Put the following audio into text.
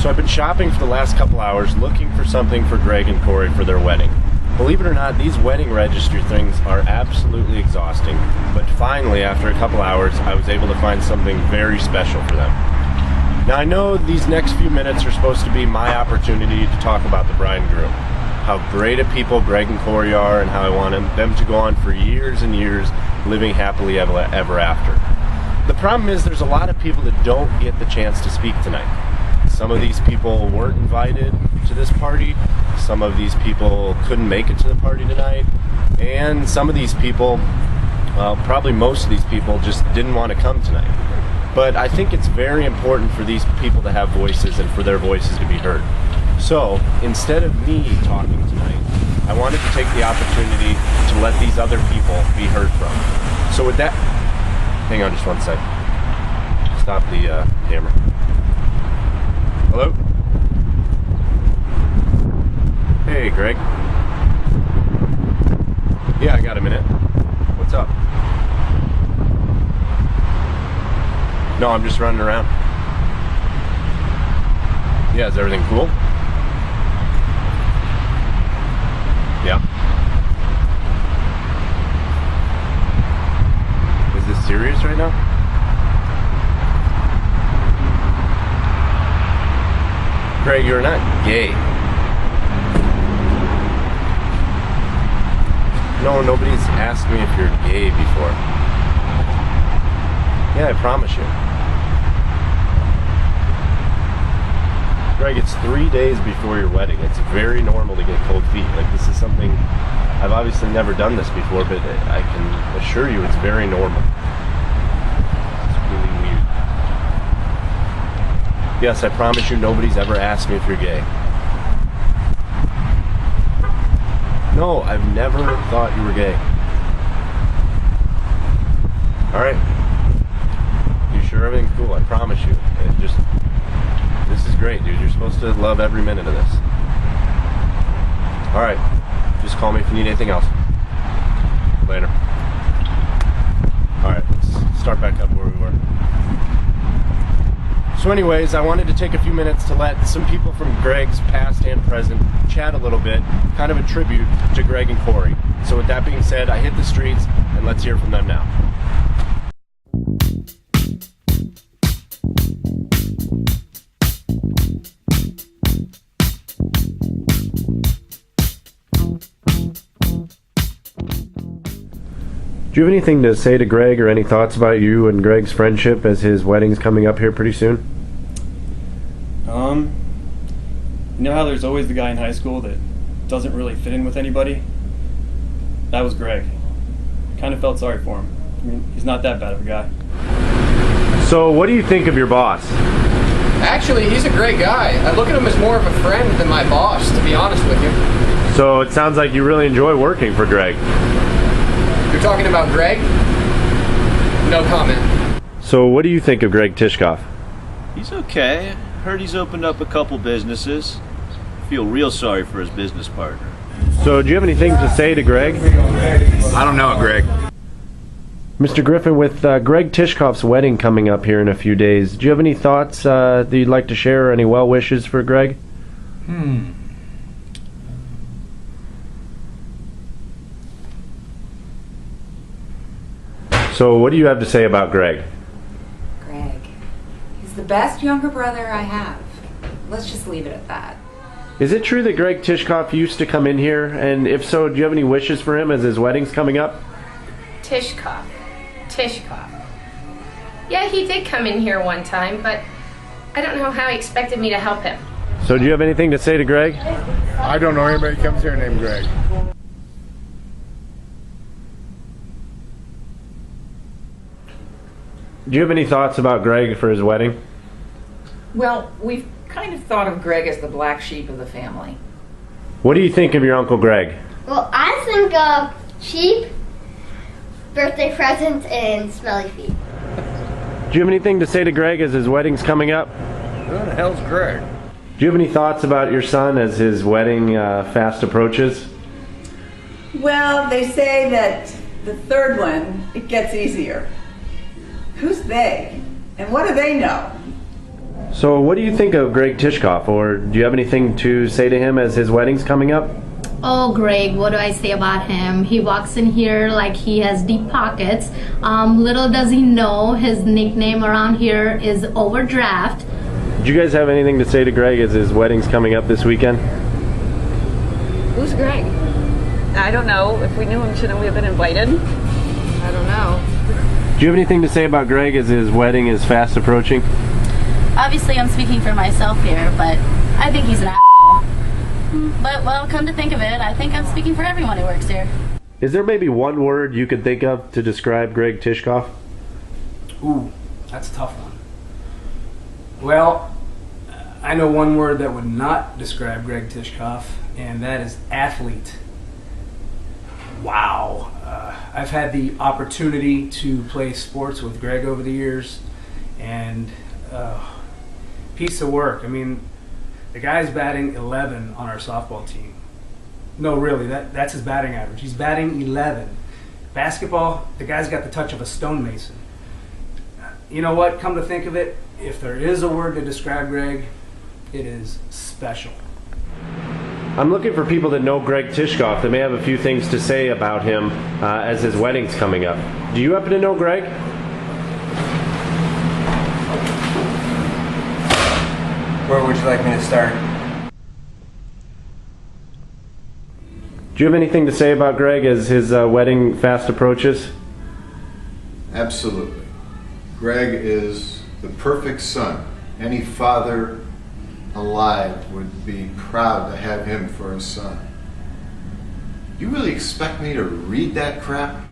So I've been shopping for the last couple hours looking for something for Greg and Corey for their wedding. Believe it or not, these wedding registry things are absolutely exhausting, but finally, after a couple hours, I was able to find something very special for them. Now I know these next few minutes are supposed to be my opportunity to talk about the bride and groom, how great of people Greg and Corey are, and how I want them to go on for years and years living happily ever after. The problem is there's a lot of people that don't get the chance to speak tonight. Some of these people weren't invited to this party, some of these people couldn't make it to the party tonight, and some of these people, well, probably most of these people just didn't want to come tonight. But I think it's very important for these people to have voices and for their voices to be heard. So instead of me talking tonight, I wanted to take the opportunity to let these other people be heard from. So with that, hang on just one sec. Stop the camera. Hello? Hey, Greg. Yeah, I got a minute. What's up? No, I'm just running around. Yeah, is everything cool? Yeah. Is this serious right now? Greg, you're not gay. No, nobody's asked me if you're gay before. Yeah, I promise you. Greg, it's 3 days before your wedding. It's very normal to get cold feet. Like, this is something, I've obviously never done this before, but I can assure you it's very normal. It's really weird. Yes, I promise you nobody's ever asked me if you're gay. No, I've never thought you were gay. Alright. You sure everything's cool? I promise you. This is great, dude. You're supposed to love every minute of this. Alright. Just call me if you need anything else. Later. Alright, let's start back up where we were. So anyways, I wanted to take a few minutes to let some people from Greg's past and present chat a little bit, kind of a tribute to Greg and Corey. So with that being said, I hit the streets, and let's hear from them now. Do you have anything to say to Greg, or any thoughts about you and Greg's friendship as his wedding's coming up here pretty soon? You know how there's always the guy in high school that doesn't really fit in with anybody? That was Greg. Kind of felt sorry for him. I mean, he's not that bad of a guy. So what do you think of your boss? Actually, he's a great guy. I look at him as more of a friend than my boss, to be honest with you. So it sounds like you really enjoy working for Greg. You're talking about Greg? No comment. So what do you think of Greg Tishkoff? He's okay. Heard he's opened up a couple businesses. Feel real sorry for his business partner. So do you have anything to say to Greg? I don't know, Greg. Mr. Griffin, with Greg Tishkoff's wedding coming up here in a few days, do you have any thoughts that you'd like to share, or any well wishes for Greg? So what do you have to say about Greg? Greg. He's the best younger brother I have. Let's just leave it at that. Is it true that Greg Tishkoff used to come in here? And if so, do you have any wishes for him as his wedding's coming up? Tishkoff. Yeah, he did come in here one time, but I don't know how he expected me to help him. So do you have anything to say to Greg? I don't know anybody who comes here named Greg. Do you have any thoughts about Greg for his wedding? Well, we've kind of thought of Greg as the black sheep of the family. What do you think of your Uncle Greg? Well, I think of sheep, birthday presents, and smelly feet. Do you have anything to say to Greg as his wedding's coming up? Who the hell's Greg? Do you have any thoughts about your son as his wedding fast approaches? Well, they say that the third one, it gets easier. Who's they? And what do they know? So what do you think of Greg Tishkoff, or do you have anything to say to him as his wedding's coming up? Oh, Greg, what do I say about him? He walks in here like he has deep pockets. Little does he know his nickname around here is Overdraft. Do you guys have anything to say to Greg as his wedding's coming up this weekend? Who's Greg? I don't know. If we knew him, shouldn't we have been invited? I don't know. Do you have anything to say about Greg as his wedding is fast approaching? Obviously, I'm speaking for myself here, but I think he's an asshole. But, well, come to think of it, I think I'm speaking for everyone who works here. Is there maybe one word you could think of to describe Greg Tishkoff? Ooh, that's a tough one. Well, I know one word that would not describe Greg Tishkoff, and that is athlete. Wow. I've had the opportunity to play sports with Greg over the years, and piece of work. I mean, the guy's batting 11 on our softball team. No, really, that's his batting average. He's batting 11. Basketball, the guy's got the touch of a stonemason. You know what? Come to think of it, if there is a word to describe Greg, it is special. I'm looking for people that know Greg Tishkoff that may have a few things to say about him as his wedding's coming up. Do you happen to know Greg? Where would you like me to start? Do you have anything to say about Greg as his wedding fast approaches? Absolutely. Greg is the perfect son. Any father alive would be proud to have him for a son. You really expect me to read that crap?